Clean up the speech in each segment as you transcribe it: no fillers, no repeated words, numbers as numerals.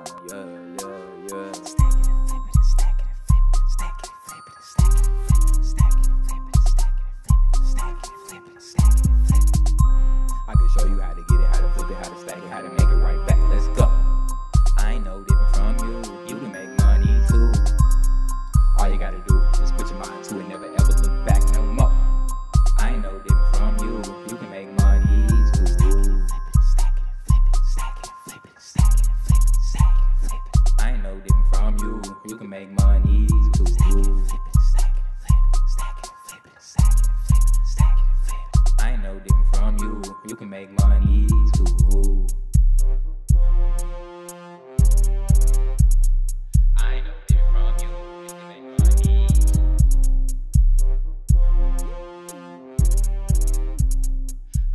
I can show you how to get it, how to flip it, how to stack it, how to make it right back. Let's go. I ain't no different from you. You can make money too. All you gotta do is put your mind to it, never ever look back no more. I ain't no different from you. You can make money too. I ain't no different from you. You can make money too. I ain't no different from you. You can make money too. I ain't no different from you. You can make money too.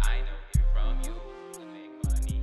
I ain't no different from you. You can make money.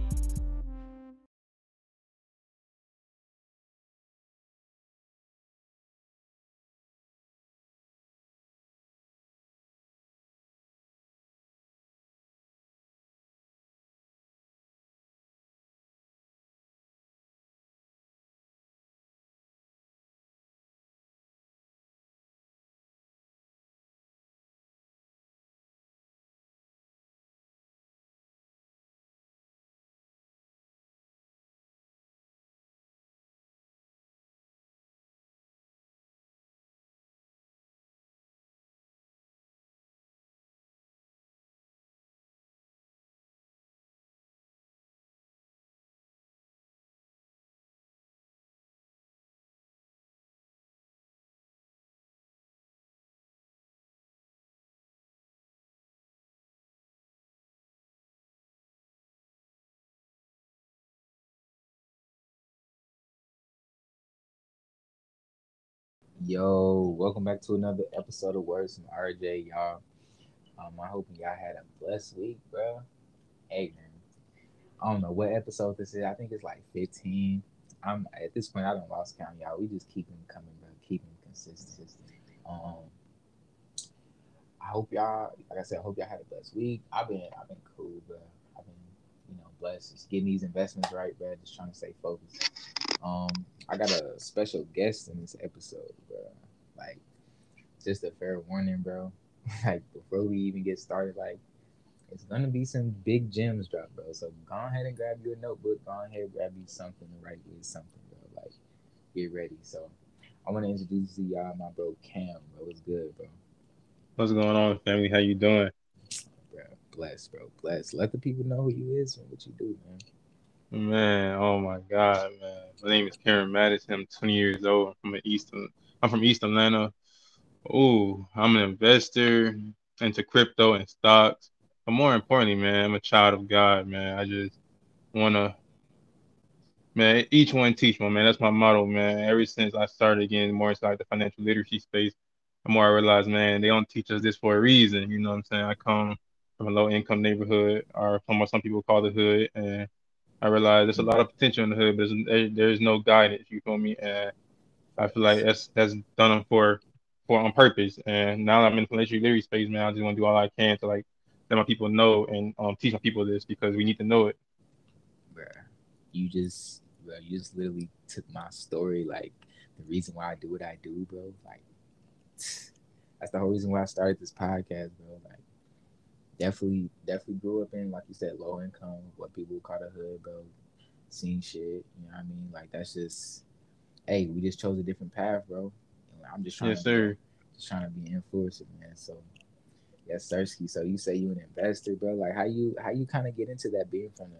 Yo, welcome back to another episode of Words from RJ, y'all. I hope y'all had a blessed week, bro. Hey, man, I don't know what episode this is. I think it's like 15. I'm at this point. I don't lost count, y'all. We just keep them coming, bro. Keep them consistent. Um, I hope y'all, like I said, I hope y'all had a blessed week. I've been cool, bro. I've been, blessed. Just getting these investments right, bro. Just trying to stay focused. I got a special guest in this episode, bro. Like, just a fair warning, bro. Like, before we even get started, like, it's gonna be some big gems drop, bro. So go ahead and grab your notebook. Go ahead and grab you something to write with, something, bro. Like, get ready. So I want to introduce to y'all my bro Cam, bro. What's good, bro? What's going on, family? How you doing? Bro, bless, bro. Bless. Let the people know who you is and what you do, man. Man, oh my God, man. My name is Cammeron Mattison. I'm 20 years old. I'm from East Atlanta. Oh, I'm an investor into crypto and stocks. But more importantly, man, I'm a child of God, man. I just wanna, man, each one teach one, man. That's my motto, man. Ever since I started getting more inside the financial literacy space, the more I realized, man, they don't teach us this for a reason. You know what I'm saying? I come from a low income neighborhood, or from what some people call the hood, and I realize there's a lot of potential in the hood, but there's no guidance. You feel me? And I feel like that's done for on purpose. And now that I'm in the financial literacy space, man, I just want to do all I can to like let my people know and teach my people this because we need to know it. Bro, you just literally took my story, like the reason why I do what I do, bro. Like, that's the whole reason why I started this podcast, bro. Like, definitely grew up in, like you said, low income, what people call the hood, bro. Seen shit, you know what I mean? Like, that's just, hey, we just chose a different path, bro. And I'm just trying Yes, to sir. just trying to be an influencer, man. So, yes, Sirski. So you say you an investor, bro? Like, how you kind of get into that, being from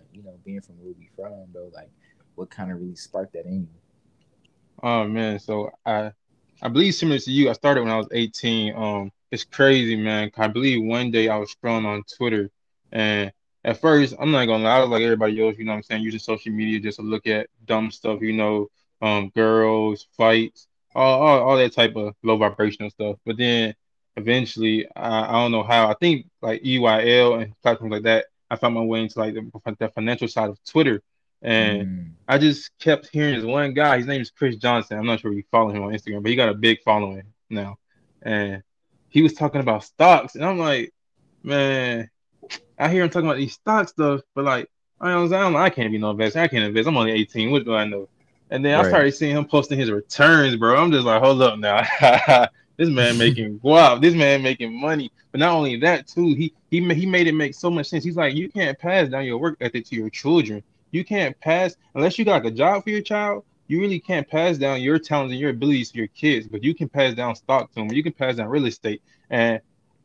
being from where we from, bro? Like, what kind of really sparked that in you? Oh man, so I believe similar to you, I started when I was 18. It's crazy, man. 'Cause I believe one day I was scrolling on Twitter, and at first, I'm not gonna lie, I was like everybody else, you know what I'm saying, using social media just to look at dumb stuff, girls, fights, all that type of low vibrational stuff. But then eventually, I don't know how, I think like EYL and platforms like that, I found my way into like the financial side of Twitter, and Mm, I just kept hearing this one guy. His name is Chris Johnson. I'm not sure if you follow him on Instagram, but he got a big following now. And he was talking about stocks, and I'm like, man, I hear him talking about these stock stuff, but like, I can't be no investor. I can't invest. I'm only 18. What do I know? And then I Right. started seeing him posting his returns, bro. I'm just like, hold up now. This man making guap. This man making money. But not only that, too, he made it make so much sense. He's like, you can't pass down your work ethic to your children. You can't pass unless you got like a job for your child. You really can't pass down your talents and your abilities to your kids, but you can pass down stock to them. You can pass down real estate. And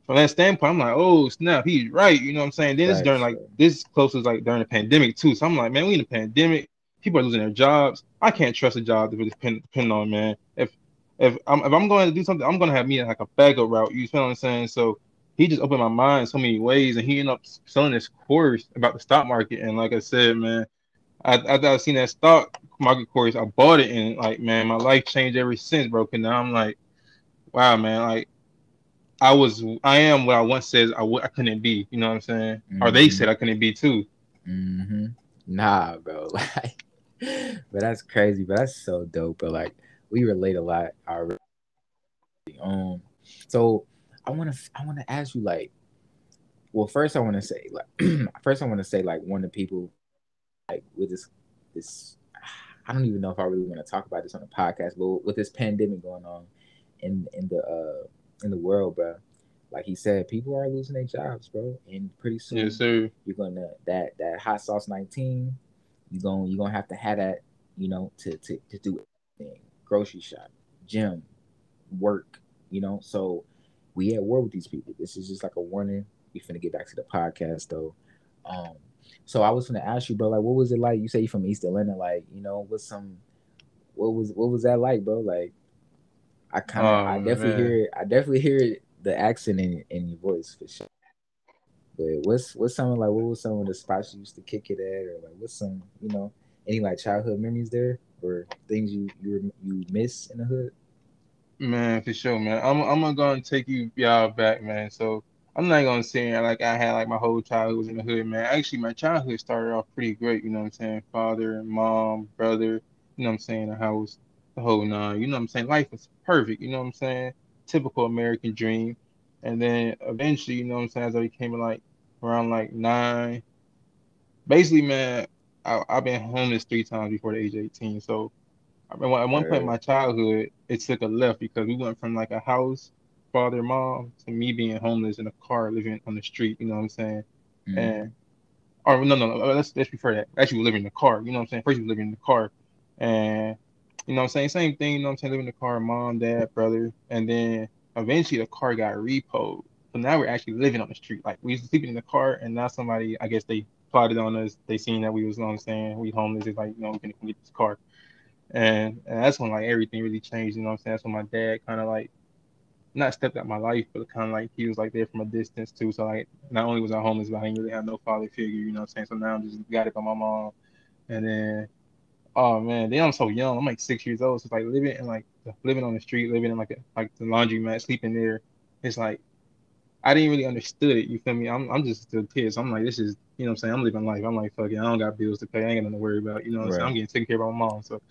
from that standpoint, I'm like, oh snap, he's right. You know what I'm saying? Then this is during Facts, like bro. this close was like during the pandemic too. So I'm like, man, we in a pandemic. People are losing their jobs. I can't trust a job to really depend on, man. If I'm going to do something, I'm going to have me like a backup route. You feel what I'm saying? So he just opened my mind in so many ways, and he ended up selling this course about the stock market. And like I said, man, after I seen that stock market course, I bought it, and like, man, my life changed ever since, bro. Cause now I'm like, wow, man, like I am what I once said I couldn't be. You know what I'm saying? Or they Mm-hmm. said I couldn't be too. Mm-hmm. Nah, bro. Like, but that's crazy. But that's so dope. But like, we relate a lot already. Um, so I wanna ask you like, well, first I want to say like, first I want to say like one of the people like with this. I don't even know if I really want to talk about this on the podcast, but with this pandemic going on in the world, bro. Like he said, people are losing their jobs, bro, and pretty Yes, soon sir. you're gonna that hot sauce 19. You gonna have to have that, to do anything. Grocery shop, gym, work, So we at war with these people. This is just like a warning. We finna get back to the podcast though. Um, so I was gonna ask you, bro, like, what was it like? You say you from East Atlanta, like, what was that like, bro? Like, I Oh definitely hear man. it. I definitely hear it, the accent in your voice for sure. But what's some like what was some of the spots you used to kick it at, or like what's some any like childhood memories there, or things you miss in the hood? Man, for sure, man. I'm gonna go and take y'all back, man. So I'm not gonna say like I had like my whole childhood was in the hood, man. Actually, my childhood started off pretty great. You know what I'm saying? Father, mom, brother. You know what I'm saying? The house, the whole nine. You know what I'm saying? Life was perfect. You know what I'm saying? Typical American dream. And then eventually, you know what I'm saying? As I became like around like 9, basically, man, I've been homeless 3 times before the age of 18. So I remember at one point in Or my childhood, it took a left because we went from like a house, father, mom, to me being homeless in a car, living on the street. You know what I'm saying? And mm-hmm. or no, no, no, let's refer that. Actually, we living in the car. You know what I'm saying? First, we living in the car, and you know what I'm saying? Same thing. You know what I'm saying? Living in the car, mom, dad, brother, and then eventually the car got repoed. So now we're actually living on the street. Like we used to sleep in the car, and now somebody, I guess they plotted on us. They seen that we was, you know what I'm saying? We homeless. It's like, we can get this car. And that's when like everything really changed, you know what I'm saying? That's when my dad kind of like not stepped out my life, but kind of like he was like there from a distance too. So like not only was I homeless, but I didn't really have no father figure, you know what I'm saying? So now I'm just got it by my mom. And then oh man, then I'm so young. I'm like 6 years old. So it's like living on the street, living in like the laundromat, sleeping there. It's like I didn't really understood it. You feel me? I'm just still a kid. So I'm like, this is, you know what I'm saying? I'm living life. I'm like, fuck it. I don't got bills to pay. I ain't got nothing to worry about. You know what I'm saying? I'm Right. getting taken care of by my mom. So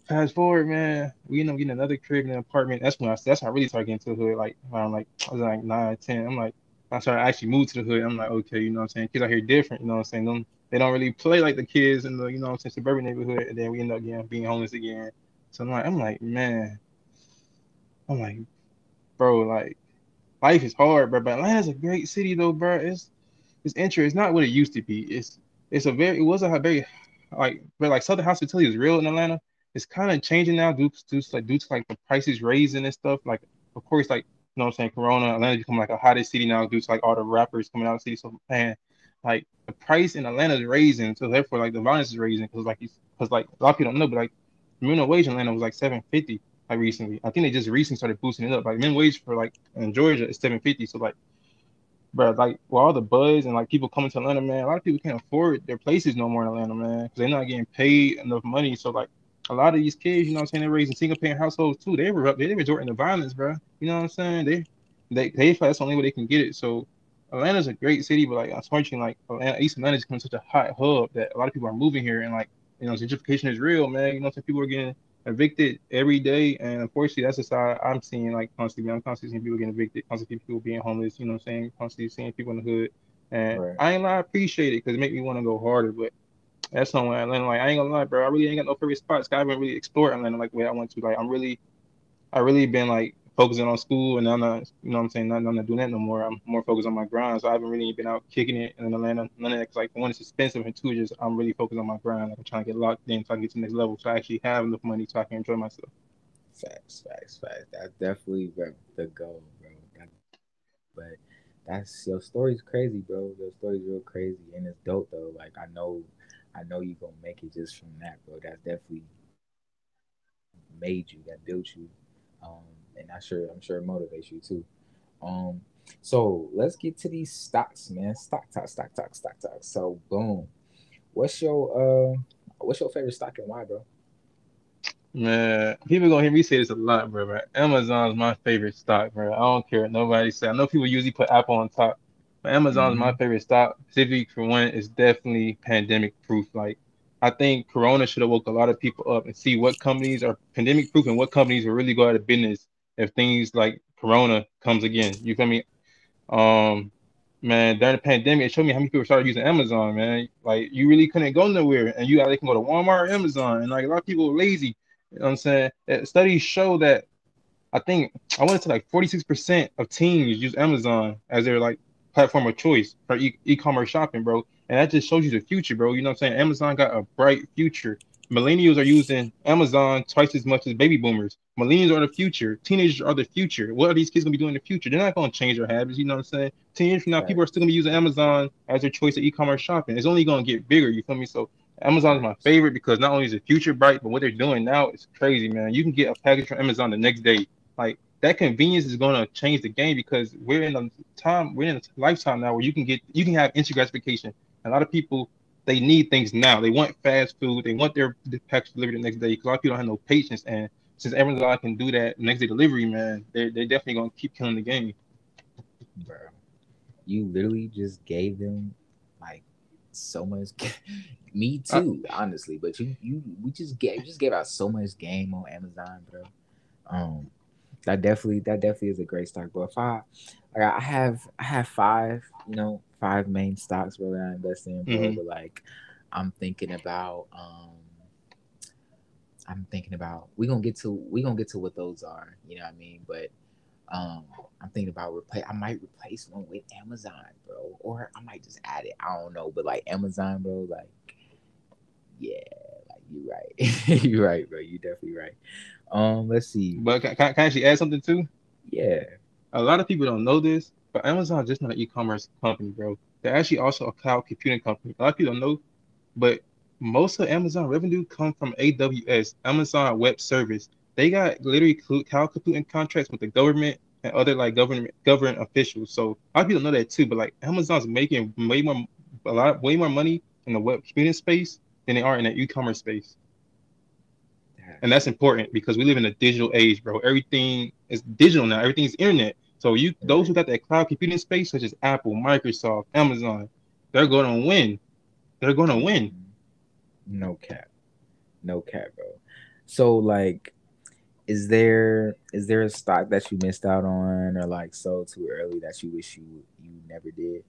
fast forward, man, we end up getting another crib in an apartment. That's when I really started getting to the hood. Like around like I was like 9, 10. I'm like I started actually move to the hood. I'm like, okay, you know what I'm saying? Kids out here different, you know what I'm saying? They don't really play like the kids in the, you know what I'm saying, suburban neighborhood. And then we end up being homeless again. So I'm like, man, I'm like, bro, like life is hard, bro. But Atlanta's a great city though, bro. It's interesting. It's not what it used to be. It was a very but like Southern hospitality is real in Atlanta. It's kind of changing now due to like the prices raising and stuff. Like of course like you know what I'm saying, Corona, Atlanta become like a hottest city now due to like all the rappers coming out of the city. So man, like the price in Atlanta is raising, so therefore like the violence is raising because like a lot of people don't know, but like minimum wage in Atlanta was like 750 like recently. I think they just recently started boosting it up. Like minimum wage for like in Georgia is 750. So like bro, like with all the buzz and like people coming to Atlanta, man, a lot of people can't afford their places no more in Atlanta, man, because they're not getting paid enough money. So like a lot of these kids, you know what I'm saying, they're raising single parent households too. They resorting to violence, bro. You know what I'm saying? They feel that's the only way they can get it. So Atlanta's a great city, but like unfortunately, like East Atlanta is becoming such a hot hub that a lot of people are moving here, and like gentrification is real, man. You know, some people are getting evicted every day, and unfortunately, that's the side I'm seeing. Like constantly, I'm constantly seeing people getting evicted, constantly people being homeless. You know what I'm saying? Constantly seeing people in the hood, and Right. I ain't lie, I appreciate it because it make me want to go harder. But That's somewhere Atlanta. Like I ain't gonna lie, bro. I really ain't got no favorite spots. 'Cause I haven't really explored Atlanta like the way I want to. Like I really been like focusing on school, and I'm not, you know what I'm saying? I'm not doing that no more. I'm more focused on my grind, so I haven't really been out kicking it in Atlanta. None of that, 'cause, like one, it's expensive, and two, just I'm really focused on my grind. Like I'm trying to get locked in, so I can get to the next level, so I actually have enough money so I can enjoy myself. Facts. That's definitely the goal, bro. But that's your story's crazy, bro. Your story's real crazy, and it's dope though. Like I know you gonna make it just from that, bro. That's definitely made you, that built you, um, and I'm sure it motivates you too. Um, so let's get to these stocks, man. Stock talk. So boom, what's your what's your favorite stock and why, bro? Man, people gonna hear me say this a lot, bro. But Amazon's my favorite stock, bro. I don't care what nobody say. I know people usually put Apple on top, but Amazon's my Mm-hmm. favorite stock. Specifically for one, it's definitely pandemic proof. Like, I think Corona should have woke a lot of people up and see what companies are pandemic proof and what companies will really go out of business if things like Corona comes again. You feel me? Um, man, during the pandemic, it showed me how many people started using Amazon, man. Like you really couldn't go nowhere, and you either can go to Walmart or Amazon, and like a lot of people are lazy. You know what I'm saying? Studies show that I think I want to say like 46% of teens use Amazon as their like platform of choice for e-commerce shopping, bro. And that just shows you the future, bro. You know what I'm saying? Amazon got a bright future. Millennials are using Amazon twice as much as baby boomers. Millennials are the future. Teenagers are the future. What are these kids gonna be doing in the future? They're not gonna change their habits. You know what I'm saying? 10 years from now, people are still Facts, gonna be using Amazon as their choice of e-commerce shopping. It's only gonna get bigger. You feel me? So Amazon is my facts, favorite because not only is the future bright, but what they're doing now is crazy, man. You can get a package from Amazon the next day. Like that convenience is going to change the game because we're in a lifetime now where you can have instant gratification. A lot of people they need things now. They want fast food. They want their package delivered the next day. Because a lot of people don't have no patience. And since Amazon can do that next day delivery, man, they definitely gonna keep killing the game. bro. You literally just gave them like so much. Me I, too, honestly. But you we just gave out so much game on Amazon, bro. Um, that definitely is a great stock, bro. If like I have five, five main stocks, bro, that I invest in, bro. hmm But like I'm thinking about we gonna get to what those are, you know what I mean? But um I'm thinking about I might replace one with Amazon, bro. Or I might just add it. I don't know. But like Amazon, bro, like yeah, like you right. You right, bro. You definitely right. Let's see. But can I actually add something too? Yeah. A lot of people don't know this, but Amazon is just not an e-commerce company, bro. They're actually also a cloud computing company. A lot of people don't know, but most of Amazon revenue come from AWS, Amazon Web Service. They got literally cloud computing contracts with the government and other like government officials. So a lot of people know that too. But like Amazon's making way more money in the web computing space than they are in the e-commerce space. And That's that's important because we live in a digital age, bro. Everything is digital now. Everything's internet. So those right. who got that cloud computing space, such as Apple, Microsoft, Amazon, they're going to win. They're going to win. Mhm. No cap. No cap, bro. So like is there a stock that you missed out on or like sold too early that you wish you never did?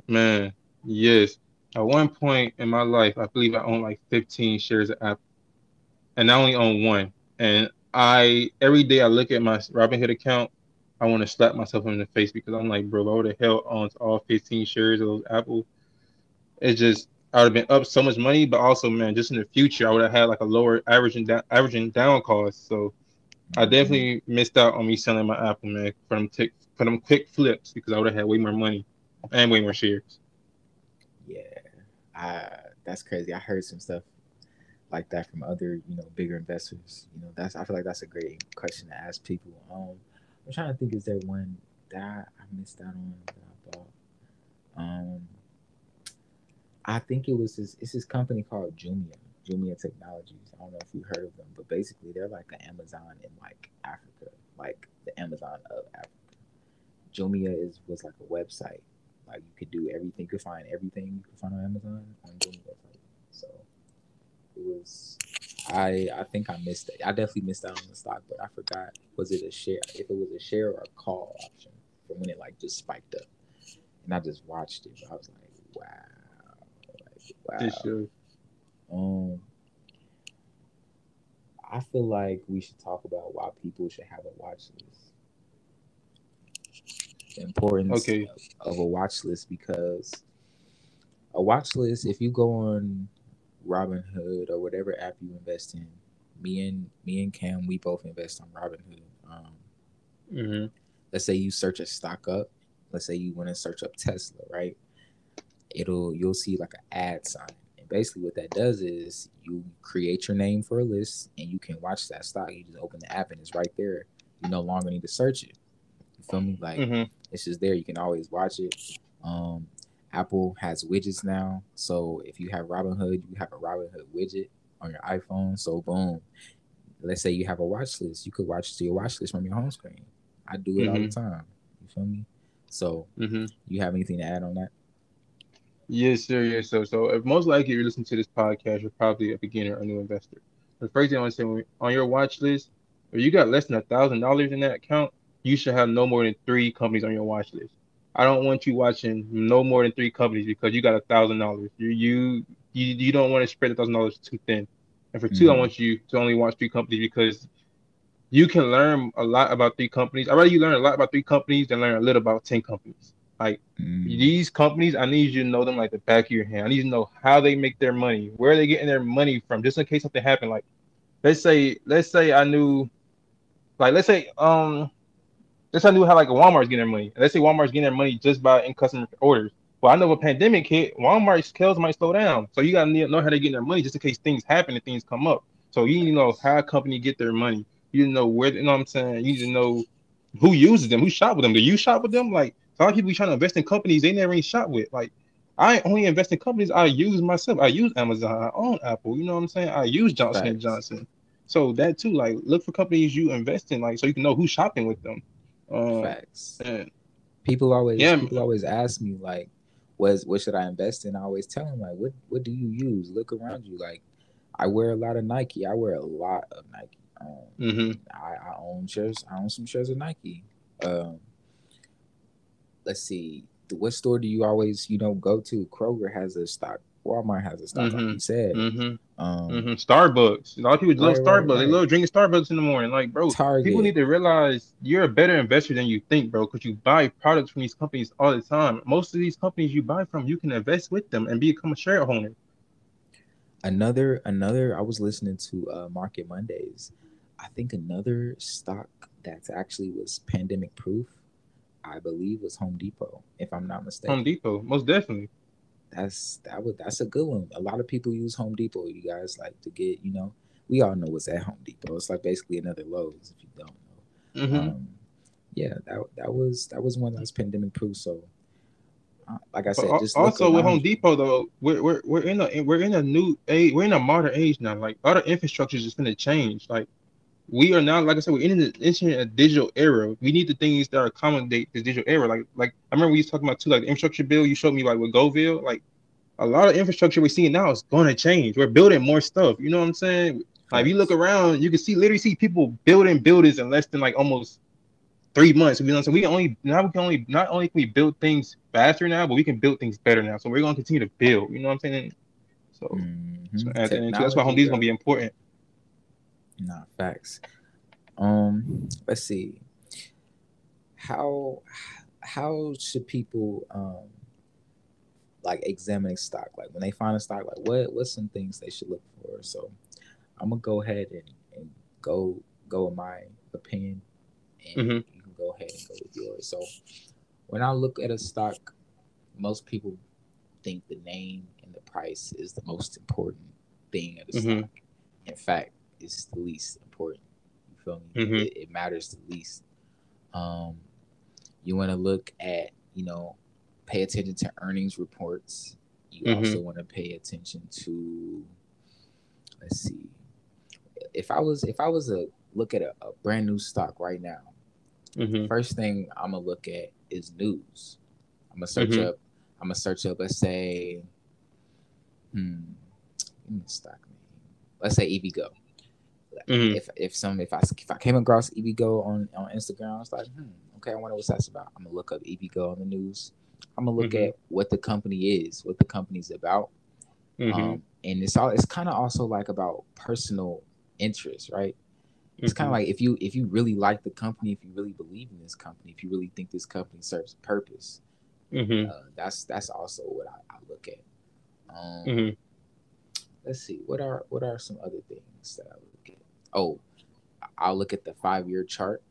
Man, yes. At one point in my life, I believe I owned like 15 shares of Apple, and I only own one. And I every day I look at my Robinhood account, I want to slap myself in the face because I'm like, bro, why the hell owns all 15 shares of those Apple? It's just I would have been up so much money, but also, man, just in the future, I would have had like a lower averaging down cost. So I Hmm. definitely missed out on me selling my Apple, man, for them quick flips because I would have had way more money and way more shares. Yeah. That's crazy. I heard some stuff like that from other, bigger investors. I feel like that's a great question to ask people. I'm trying to think, is there one that I missed out on that I bought? Um, I think it's this company called Jumia Technologies. I don't know if you heard of them, but basically they're like an Amazon in like Africa, like the Amazon of Africa. Jumia was like a website. Like you could do everything, you could find everything you could find on Amazon on Jumia website. So it was I think I missed it. I definitely missed out on the stock, but I forgot was it a share if it was a share or a call option from when it like just spiked up. And I just watched it. But I was like, wow. This Wow. show. Um, I feel like we should talk about why people should have a watch list. The importance Okay. of a watch list, because a watch list, if you go on Robinhood or whatever app you invest in, me and Cam, we both invest on Robinhood. Mm-hmm. Let's say you search a stock up. Let's say you want to search up Tesla, right? You'll see like an ad sign. And basically what that does is you create your name for a list and you can watch that stock. You just open the app and it's right there. You no longer need to search it. You feel me? Like Mm-hmm. it's just there. You can always watch it. Um, Apple has widgets now. So if you have Robinhood, you have a Robinhood widget on your iPhone. So boom. Let's say you have a watch list. You could watch to your watch list from your home screen. I do it all the Mm-hmm. time. You feel me? So Mm-hmm. you have anything to add on that? Yes, sir. Yes, sir. So, if most likely you're listening to this podcast, you're probably a beginner or new investor. The first thing I want to say, on your watch list, if you got less than $1,000 in that account, you should have no more than three companies on your watch list. I don't want you watching no more than three companies because you got $1,000. You don't want to spread $1,000 too thin. And for two, I Mm-hmm. want you to only watch three companies because you can learn a lot about three companies. I'd rather you learn a lot about three companies than learn a little about 10 companies. Like Mm, these companies, I need you to know them like the back of your hand. I need to know how they make their money, where they getting their money from, just in case something happened. Like let's say I knew, like let's say I knew how like a Walmart's getting their money. Let's say Walmart's getting their money just by in customer orders. Well, I know if a pandemic hit, Walmart's sales might slow down. So you gotta know how they're getting their money just in case things happen and things come up. So you need to know facts. how a company get their money. You need to know where, you know what I'm saying? You need to know who uses them, who shop with them. Do you shop with them? Like a lot of people be trying to invest in companies they never even shop with. Like I only invest in companies I use myself. I use Amazon, I own Apple, you know what I'm saying? I use Johnson and Facts. Johnson. So that too, like look for companies you invest in, like so you can know who's shopping with them. Um, Facts. and People always yeah, people always ask me like, what should I invest in? I always tell them like, what do you use? Look around you. Like, I wear a lot of Nike. I wear a lot of Nike. mm-hmm, I own shares. I own some shares of Nike. Um, let's see. What store do you always go to? Kroger has a stock. Walmart has a stock, like mm-hmm, you said. mm-hmm, Um, mm-hmm. Starbucks. A lot of people love right, right, Starbucks. They right. love drinking Starbucks in the morning. Like, bro, people Target. need to realize you're a better investor than you think, bro, because you buy products from these companies all the time. Most of these companies you buy from, you can invest with them and become a shareholder. Another. I was listening to Market Mondays. I think another stock that actually was pandemic proof, I believe, was Home Depot, if I'm not Home mistaken. Depot, most definitely. That's a good one. A lot of people use Home Depot. You guys like to get, we all know what's at Home Depot. It's like basically another Lowe's if you don't know. Mm-hmm. Yeah, that was one that was pandemic proof. So, like I But said, just look also with Home around you. Depot though, we're in a new age. We're in a modern age now. Like all the infrastructure is just gonna change. Like we are now, like I said, we're in a digital era. We need the things that accommodate this digital era. Like I remember we was talking about too, like the infrastructure bill you showed me, like with Goville. Like a lot of infrastructure we're seeing now is going to change. We're building more stuff. You know what I'm saying? Like if you look Facts, around, you can literally see people building buildings in less than like almost 3 months. You know what I'm saying? We can only not only can we build things faster now, but we can build things better now. So we're going to continue to build. You know what I'm saying? So, so hmm at the end, too, that's why Home technology, Depot is going to bro. be important. Nah, facts. Let's see. How how should people like examining stock? Like when they find a stock, like what's some things they should look for? So I'm gonna go ahead and go with my opinion, and Mm-hmm. you can go ahead and go with yours. So when I look at a stock, most people think the name and the price is the most important thing of the Mm-hmm. stock. In fact, it's the least important. You feel me? Mm-hmm. It matters the least. Um, you want to look at, pay attention to earnings reports. You Mm-hmm. also want to pay attention to, let's see, if I was a look at a brand new stock right now, Mm-hmm. first thing I'm gonna look at is news. I'm gonna search Mm-hmm. up. I'm gonna search up. Let's say, give me a stock name. Let's say EVgo. Mm-hmm. If I came across EVgo on Instagram, I was like, okay, I wonder what that's about. I'm gonna look up EVgo on the news. I'm gonna look Mm-hmm. at what the company is, what the company's about, Mm-hmm. And it's kind of also like about personal interest, right? It's kind of Mm-hmm. like if you really like the company, if you really believe in this company, if you really think this company serves a purpose, Mm-hmm. that's also what I look at. Um, Mm-hmm. let's see, what are some other things that I look at? Oh, I'll look at the 5 year chart,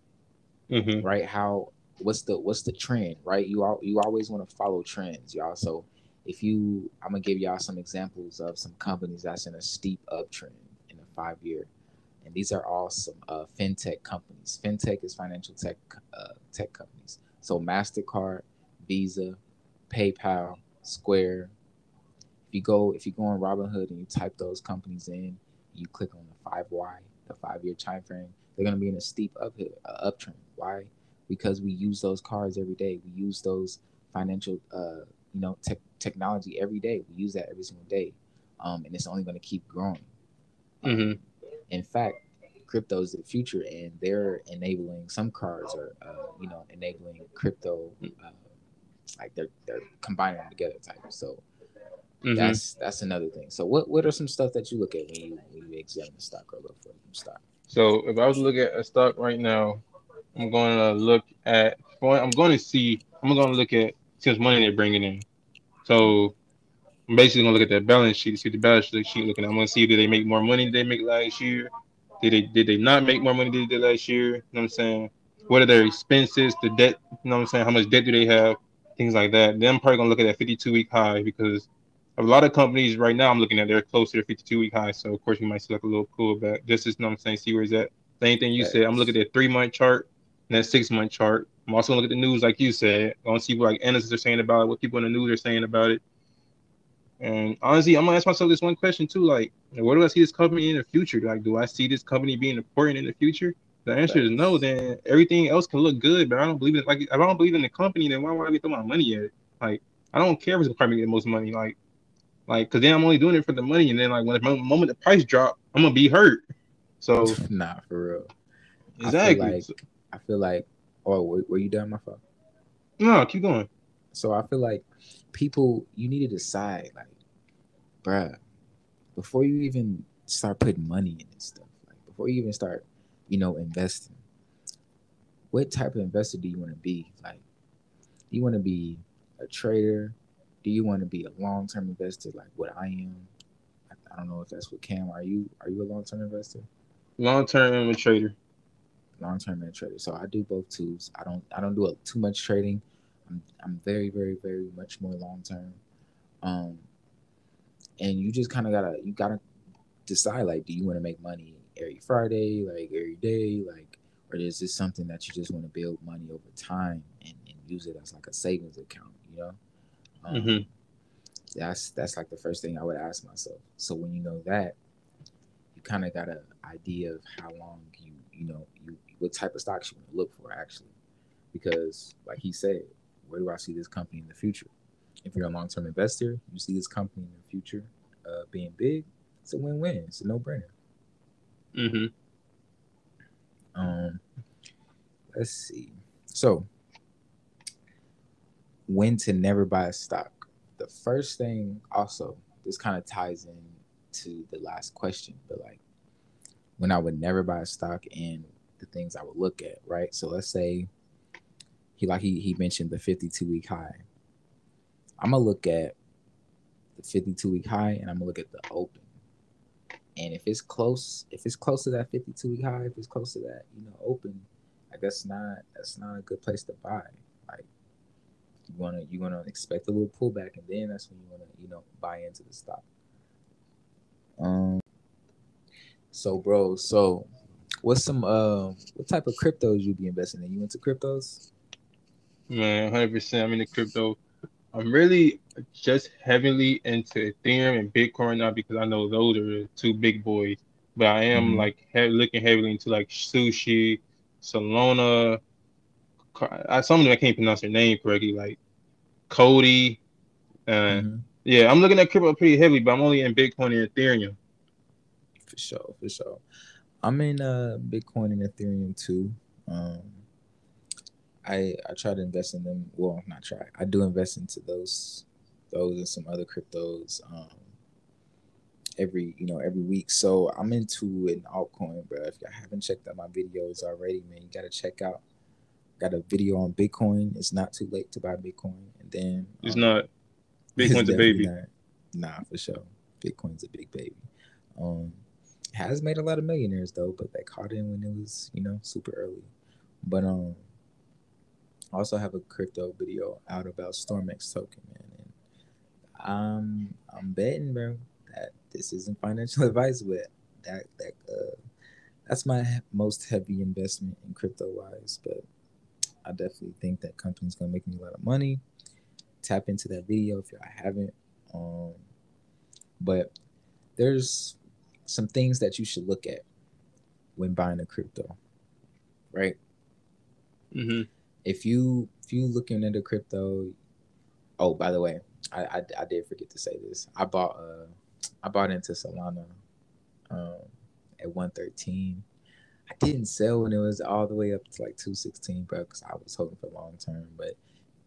Mm-hmm. right? How what's the trend, right? You always want to follow trends, y'all. So if you, I'm gonna give y'all some examples of some companies that's in a steep uptrend in a 5 year, and these are all some fintech companies. Fintech is financial tech companies. So Mastercard, Visa, PayPal, Square. If you go on Robinhood and you type those companies in, you click on the 5Y, the 5 year time frame, they're gonna be in a steep uptrend. Why? Because we use those cards every day. We use those financial, technology every day. We use that every single day, and it's only gonna keep growing. Mm-hmm. Um, in fact, crypto is the future, and they're enabling some cards are, enabling crypto, uh, like they're combining them together type. So Mm-hmm. that's another thing. So what are some stuff that you look at when you examine the stock or look for a stock? So if I was to look at a stock right now, I'm going to look at. I'm going to see. I'm going to look at how much money they're bringing in. So I'm basically gonna look at that balance sheet, see the balance sheet looking at. I'm gonna see did they make more money than they make last year? Did they not make more money than they did last year? You know what I'm saying? What are their expenses, the debt, you know what I'm saying? How much debt do they have? Things like that. Then I'm probably gonna look at that 52-week high because a lot of companies right now I'm looking at they're close to the 52-week high. So of course we might see like a little pullback. Just as you know what I'm saying, see where it's at. Same thing you said. I'm looking Facts. at that 3 month chart and that 6 month chart. I'm also gonna look at the news like you said. I want to see what like analysts are saying about it, what people in the news are saying about it. And honestly, I'm gonna ask myself this one question too: like, where do I see this company in the future? Like, do I see this company being important in the future? The answer is no. Facts. Then everything else can look good, but I don't believe it. Like, if I don't believe in the company, then why would I be throwing my money at it? Like, I don't care if it's the company get the most money. Because then I'm only doing it for the money, and then like when the moment the price drop, I'm gonna be hurt. So Nah, for real. I feel exactly. like So, I feel like. Oh, were you done, my phone? no, keep going. So I feel like people, you need to decide, like, bruh, before you even start putting money in this stuff, like before you even start, investing, what type of investor do you want to be? Like, do you want to be a trader? Do you want to be a long term investor like what I am? I don't know if that's what Cam. Are you a long term investor? Long term, I'm a trader. Long term and trader. So I do both too. I don't do too much trading. I'm very very very much more long term. Um, and you just kind of gotta decide, like, do you want to make money every Friday, like every day, like, or is this something that you just want to build money over time and use it as like a savings account, Um, Mm-hmm. that's like the first thing I would ask myself. So when you know that, you kind of got an idea of how long you what type of stocks you want to look for actually, because like he said, where do I see this company in the future? If you're a long term investor, you see this company in the future being big. It's a win win. It's a no brainer. Mm-hmm. Um, let's see. So when to never buy a stock. The first thing also, this kind of ties in to the last question, but like when I would never buy a stock and the things I would look at, right? So let's say he mentioned the 52-week high. I'm gonna look at the 52-week high and I'm gonna look at the open. And if it's close to that 52-week high, if it's close to that, open, like that's not a good place to buy. Like you wanna expect a little pullback, and then that's when you wanna buy into the stock. Um. So, bro, what's some what type of cryptos you be investing in? You into cryptos? Man, 100%. I'm in the crypto. I'm really just heavily into Ethereum and Bitcoin right now because I know those are the two big boys. But I am Mm-hmm. like looking heavily into like Sushi, Solana. Some of them I can't pronounce their name correctly, like Cody. Uh, Mm-hmm. yeah, I'm looking at crypto pretty heavily, but I'm only in Bitcoin and Ethereum. For sure, for sure. I'm in Bitcoin and Ethereum too. Um, I try to invest in them. Well, not try. I do invest into those and some other cryptos. every week. So I'm into an altcoin, bro. If y'all haven't checked out my videos already, man, you gotta check out. Got a video on Bitcoin. It's not too late to buy Bitcoin, and then It's not. it's Bitcoin's a definitely baby. not. Nah, for sure. Bitcoin's a big baby. Um, has made a lot of millionaires though, but they caught in when it was super early. But I also have a crypto video out about StormX token, man, and I'm betting, bro, that this isn't financial advice, but that's my most heavy investment in crypto wise. But I definitely think that company's gonna make me a lot of money. Tap into that video if y'all haven't. Um, but there's some things that you should look at when buying a crypto, right? Mm-hmm. If you looking into crypto, oh, by the way, I did forget to say this. I bought into Solana um, at 113. I didn't sell when it was all the way up to like 216, bro, because I was hoping for long term. But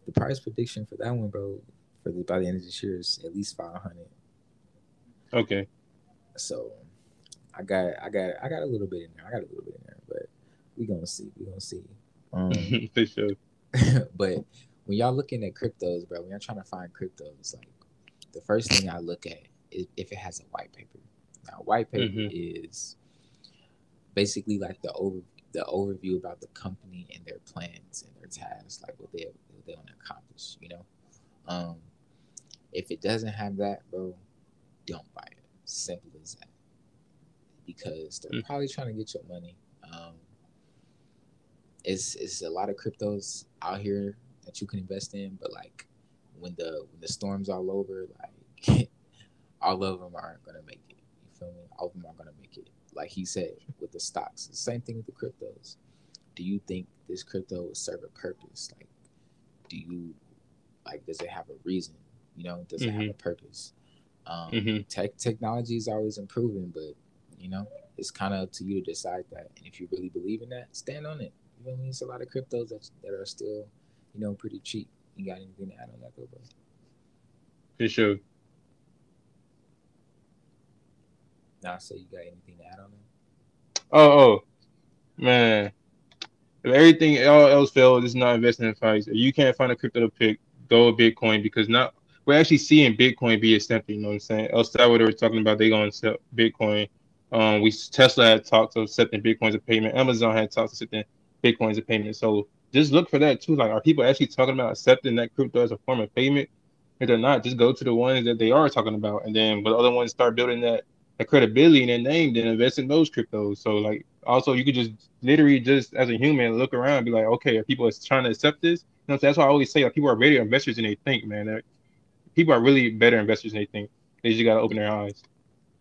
the price prediction for that one, bro, by the end of this year is at least 500. Okay. So I got a little bit in there. I got a little bit in there, but we gonna see. We gonna see. Um, For sure. but when y'all looking at cryptos, bro, when y'all trying to find cryptos, like the first thing I look at is if it has a white paper. Now, white paper Mm-hmm. is basically like the overview about the company and their plans and their tasks, like what they want to accomplish. Um, if it doesn't have that, bro, don't buy it. Simple as that. Because they're probably trying to get your money. Um, it's a lot of cryptos out here that you can invest in, but like when the storm's all over, like all of them aren't gonna make it. You feel me? All of them aren't gonna make it. Like he said with the stocks, the same thing with the cryptos. Do you think this crypto will serve a purpose? Like, do you does it have a reason? Does it have Mm-hmm. a purpose? Mm-hmm. Technology is always improving, but you know, it's kind of up to you to decide that. And if you really believe in that, stand on it. You know what I mean? It's a lot of cryptos that are still, pretty cheap. You got anything to add on that, though, bro? For sure. Nah, so you got anything to add on Oh, man. If everything all else fails, it's not investing in advice. If you can't find a crypto to pick, go with Bitcoin because not we're actually seeing Bitcoin be accepted. You know what I'm saying? El Salvador were talking about they going to accept Bitcoin. We Tesla had talked of accepting Bitcoin as a payment. Amazon had talked of accepting Bitcoin as a payment. So just look for that too. Like, are people actually talking about accepting that crypto as a form of payment? If they're not, just go to the ones that they are talking about, and then when the other ones start building that credibility in their name, then invest in those cryptos. So like, also you could just literally just as a human look around and be like, okay, are people trying to accept this? So that's why I always say like people are better investors than they think, man. People are really better investors than they think. They just gotta open their eyes.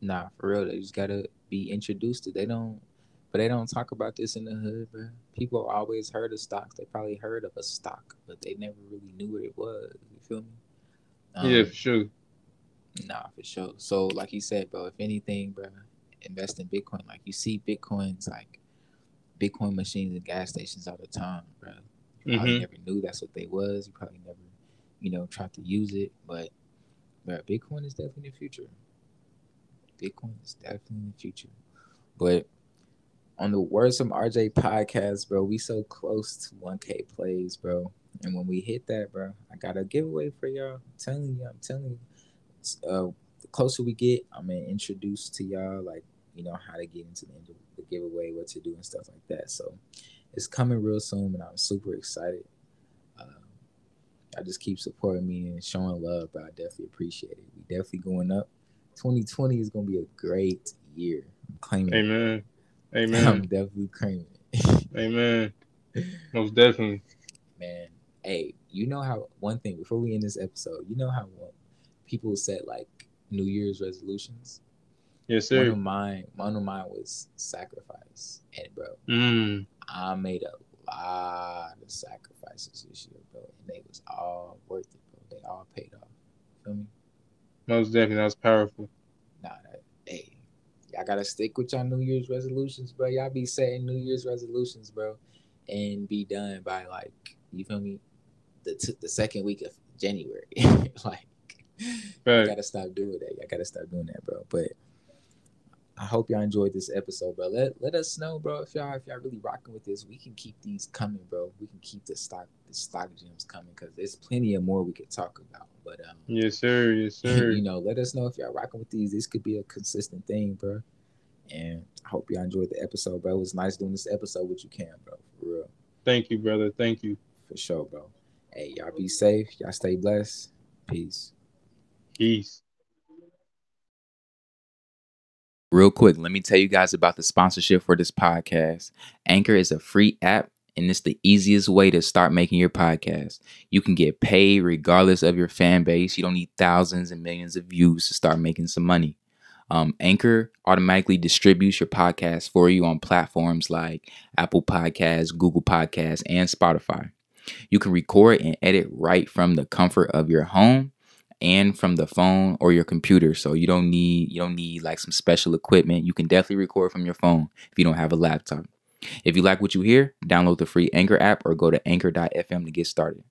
Nah, for real. They just gotta be introduced to. But they don't talk about this in the hood, bro. People always heard of stocks. They probably heard of a stock, but they never really knew what it was. You feel me? Yeah, Um, for sure. Nah, for sure. So, like you said, bro, if anything, bro, invest in Bitcoin. Like you see Bitcoins, like Bitcoin machines at gas stations all the time, bro. You probably Mhm. never knew that's what they was. You probably never, tried to use it. But, bro, Bitcoin is definitely the future. Bitcoin is definitely the future. But on the Words from RJ podcast, bro, we so close to 1K plays, bro. And when we hit that, bro, I got a giveaway for y'all. I'm telling you. The closer we get, I'm gonna introduce to y'all like how to get into the giveaway, what to do, and stuff like that. So it's coming real soon, and I'm super excited. Um, I just keep supporting me and showing love, but I definitely appreciate it. We definitely going up. 2020 is gonna be a great year. I'm claiming it, bro. Amen. I'm Amen. definitely claiming it. Amen. Most definitely. Man, hey, you know how one thing before we end this episode, you know how people set like New Year's resolutions. Yes, One sir. of mine was sacrifice, and bro, Mm. I made a lot of sacrifices this year, bro, and they was all worth it, bro. They all paid off. Feel me? Most definitely. That was powerful. Hey, y'all gotta stick with y'all New Year's resolutions, bro. Y'all be setting New Year's resolutions, bro, and be done by like you feel me, the second week of January. Like, y'all Right. gotta stop doing that. Y'all gotta stop doing that, bro. But I hope y'all enjoyed this episode, bro. Let us know, bro, if y'all really rocking with this. We can keep these coming, bro. We can keep the stock gems coming because there's plenty of more we could talk about. But Yes, sir. Yes, sir. let us know if y'all rocking with these. This could be a consistent thing, bro. And I hope y'all enjoyed the episode, bro. It was nice doing this episode with you, Cam, bro. For real. Thank you, brother. Thank you. For sure, bro. Hey, y'all be safe. Y'all stay blessed. Peace. Peace. Real quick, let me tell you guys about the sponsorship for this podcast. Anchor is a free app, and it's the easiest way to start making your podcast. You can get paid regardless of your fan base. You don't need thousands and millions of views to start making some money. Anchor automatically distributes your podcast for you on platforms like Apple Podcasts, Google Podcasts, and Spotify. You can record and edit right from the comfort of your home and from the phone or your computer. So you don't need like some special equipment. You can definitely record from your phone if you don't have a laptop. If you like what you hear, download the free Anchor app or go to anchor.fm to get started.